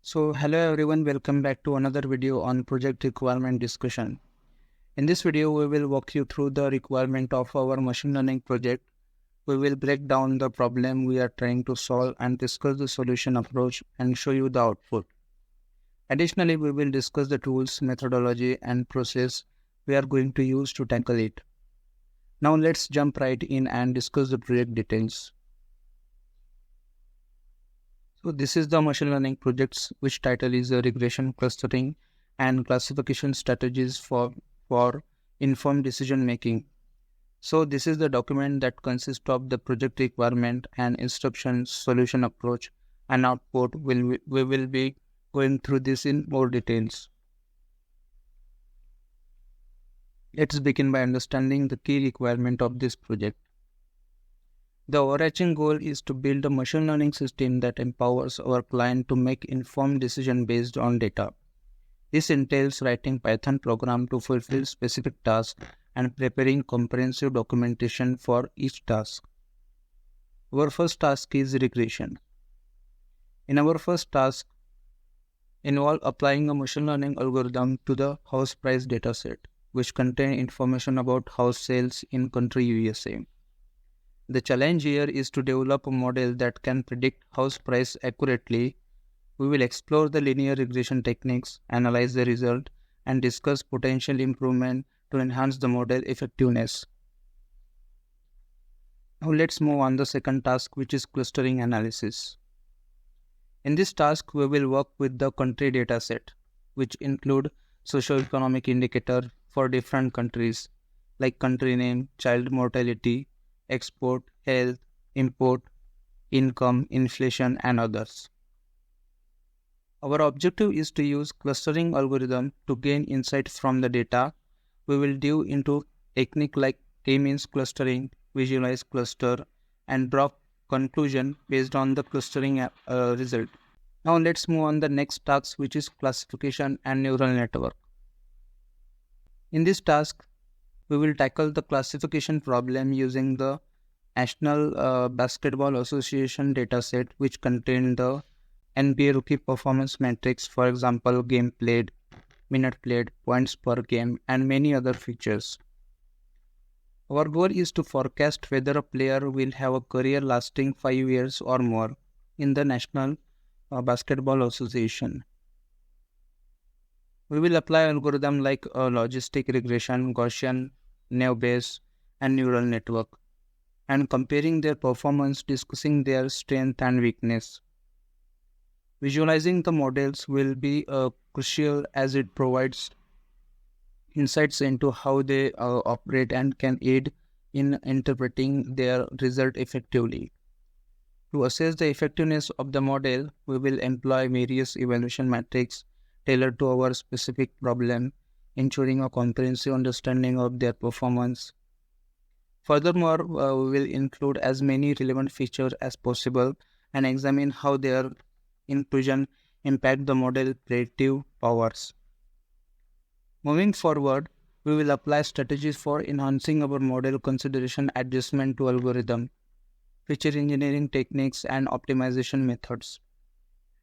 So hello everyone, welcome back to another video on project requirement discussion. In this video, we will walk you through the requirement of our machine learning project. We will break down the problem we are trying to solve and discuss the solution approach and show you the output. Additionally, we will discuss the tools, methodology and process we are going to use to tackle it. Now let's jump right in and discuss the project details. So this is the machine learning projects, which title is Regression, Clustering and Classification Strategies for Informed Decision Making. So this is the document that consists of the project requirement and instructions, solution approach and output. We will be going through this in more details. Let's begin by understanding the key requirement of this project. The overarching goal is to build a machine learning system that empowers our client to make informed decisions based on data. This entails writing Python program to fulfill specific tasks and preparing comprehensive documentation for each task. Our first task is regression. In our first task, involve applying a machine learning algorithm to the house price dataset, which contain information about house sales in country USA. The challenge here is to develop a model that can predict house price accurately. We will explore the linear regression techniques, analyze the result, and discuss potential improvement to enhance the model effectiveness. Now let's move on to the second task, which is clustering analysis. In this task, we will work with the country dataset, which include socio-economic indicator for different countries like country name, child mortality, export, health, import, income, inflation, and others. Our objective is to use clustering algorithm to gain insight from the data. We will dive into technique like k-means clustering, visualize cluster, and draw conclusion based on the clustering result. Now let's move on the next task, which is classification and neural network. In this task, we will tackle the classification problem using the National Basketball Association dataset, which contain the NBA rookie performance metrics, for example, game played, minute played, points per game, and many other features. Our goal is to forecast whether a player will have a career lasting 5 years or more in the National Basketball Association. We will apply algorithms like logistic regression, Gaussian, Naive-Bayes, and neural network, and comparing their performance, discussing their strength and weakness. Visualizing the models will be crucial as it provides insights into how they operate and can aid in interpreting their result effectively. To assess the effectiveness of the model, we will employ various evaluation metrics tailored to our specific problem, ensuring a comprehensive understanding of their performance. Furthermore, we will include as many relevant features as possible and examine how their inclusion impact the model predictive powers. Moving forward, we will apply strategies for enhancing our model consideration, adjustment to algorithm, feature engineering techniques, and optimization methods.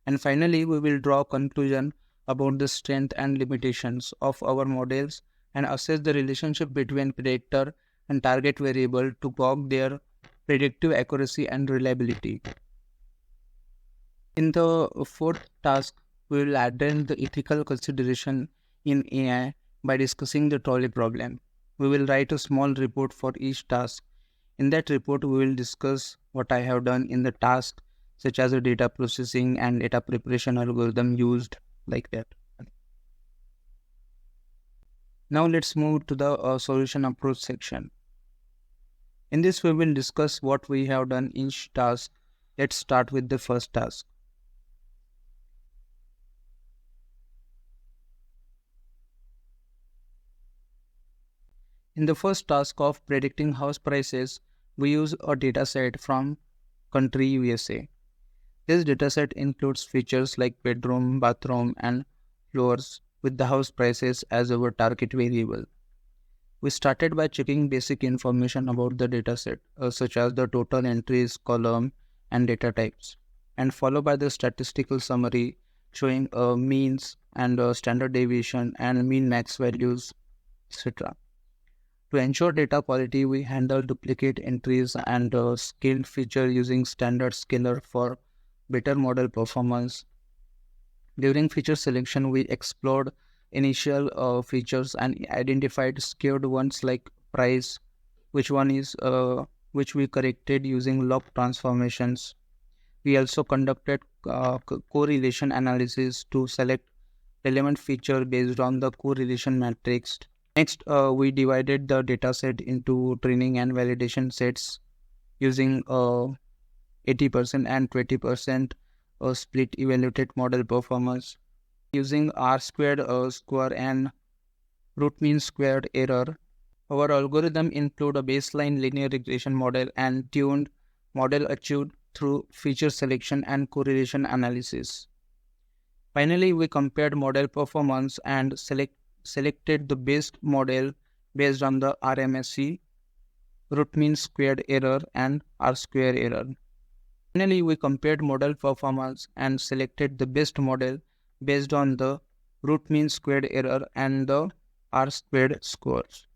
And finally, we will draw conclusion about the strength and limitations of our models and assess the relationship between predictor and target variable to gauge their predictive accuracy and reliability. In the fourth task, we will address the ethical consideration in AI by discussing the trolley problem. We will write a small report for each task. In that report, we will discuss what I have done in the task, such as the data processing and data preparation algorithm used, like that. Now let's move to the solution approach section. In this, we will discuss what we have done in each task. Let's start with the first task. In the first task of predicting house prices, we use a dataset from country USA. This dataset includes features like bedroom, bathroom, and floors with the house prices as our target variable. We started by checking basic information about the dataset, such as the total entries, column, and data types, and followed by the statistical summary showing means and standard deviation and mean max values, etc. To ensure data quality, we handle duplicate entries and scaled feature using standard scaler for better model performance. During feature selection, we explored initial features and identified skewed ones like price, which one is which we corrected using log transformations. We also conducted correlation analysis to select relevant feature based on the correlation matrix. Next, we divided the dataset into training and validation sets using 80% and 20% split evaluated model performance. Using R squared square and root mean squared error, our algorithm include a baseline linear regression model and tuned model achieved through feature selection and correlation analysis. Finally, we compared model performance and selected the best model based on the RMSE, root mean squared error, and R square error. Finally, we compared model performance and selected the best model based on the root mean squared error and the R squared scores.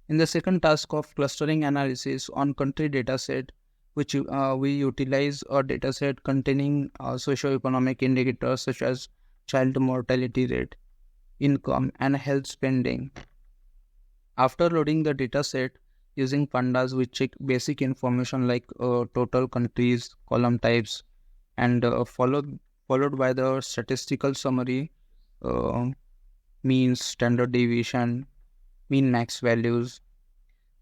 In the second task of clustering analysis on country dataset, which we utilize a dataset containing socioeconomic indicators such as child mortality rate, income, and health spending. After loading the dataset using pandas, we check basic information like total countries, column types, and followed by the statistical summary, means, standard deviation, mean max values.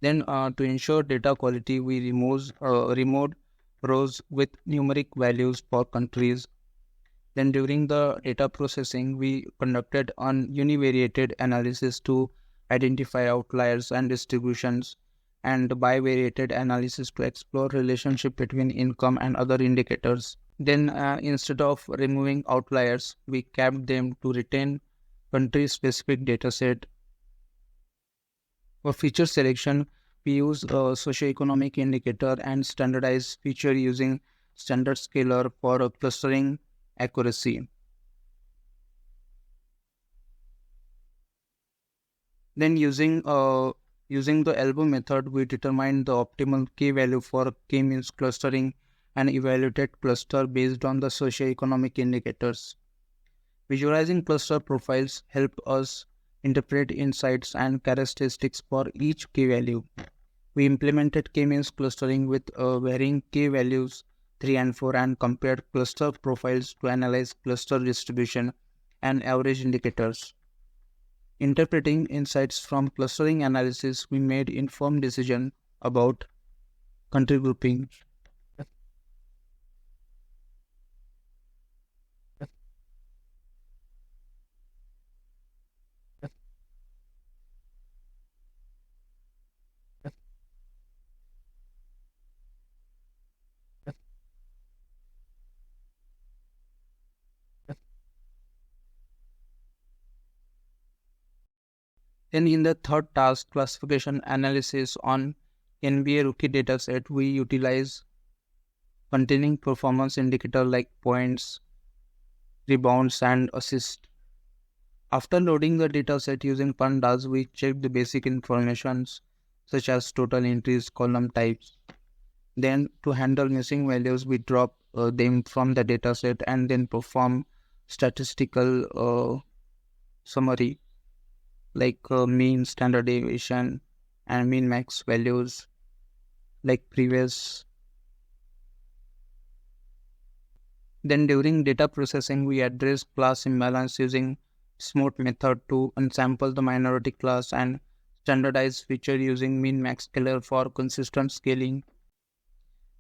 Then to ensure data quality, we removed rows with numeric values for countries. Then during the data processing, we conducted an univariated analysis to identify outliers and distributions, and bivariated analysis to explore relationship between income and other indicators. Then instead of removing outliers, we capped them to retain country-specific dataset. For feature selection, we use a socioeconomic indicator and standardized feature using standard scaler for clustering accuracy. Then using the elbow method, we determined the optimal k-value for k-means clustering and evaluated cluster based on the socioeconomic indicators. Visualizing cluster profiles help us interpret insights and characteristics for each k-value. We implemented k-means clustering with varying k-values 3 and 4 and compared cluster profiles to analyze cluster distribution and average indicators. Interpreting insights from clustering analysis, we made informed decision about country grouping. Then in the third task, classification analysis on NBA rookie dataset, we utilize containing performance indicator like points, rebounds, and assists. After loading the dataset using pandas, we check the basic informations such as total entries, column types. Then to handle missing values, we drop them from the dataset and then perform statistical summary like mean, standard deviation, and mean max values like previous. Then during data processing, we address class imbalance using smooth method to unsample the minority class and standardize feature using min max scaler for consistent scaling.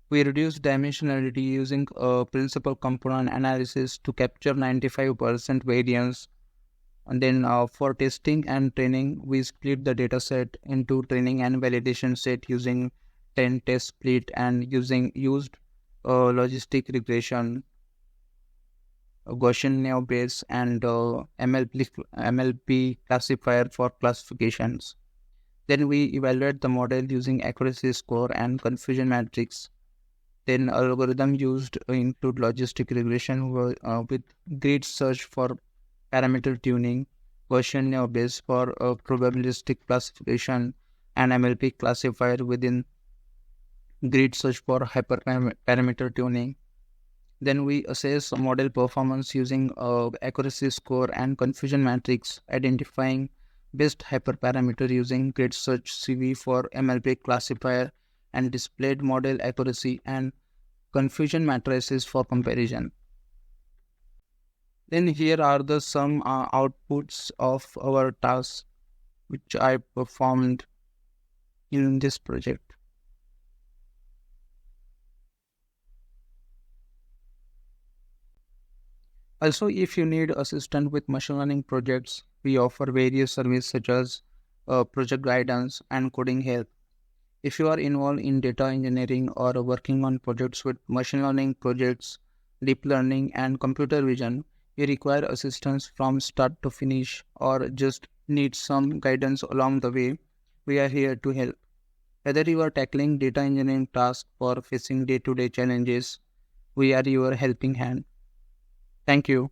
We reduce dimensionality using principal component analysis to capture 95% variance. And then for testing and training, we split the dataset into training and validation set using 10 test split and used logistic regression, Gaussian naive Bayes, and MLP classifier for classifications. Then we evaluate the model using accuracy score and confusion matrix. Then algorithm used include logistic regression with grid search for parameter tuning, Gaussian based for probabilistic classification, and MLP classifier within grid search for hyperparameter tuning. Then we assess model performance using accuracy score and confusion matrix, identifying best hyperparameter using grid search CV for MLP classifier and displayed model accuracy and confusion matrices for comparison. Then here are the some outputs of our tasks which I performed in this project. Also, if you need assistance with machine learning projects, we offer various services such as project guidance and coding help. If you are involved in data engineering or working on projects with machine learning projects, deep learning, and computer vision, you require assistance from start to finish or just need some guidance along the way, we are here to help. Whether you are tackling data engineering tasks or facing day to day challenges, we are your helping hand. Thank you.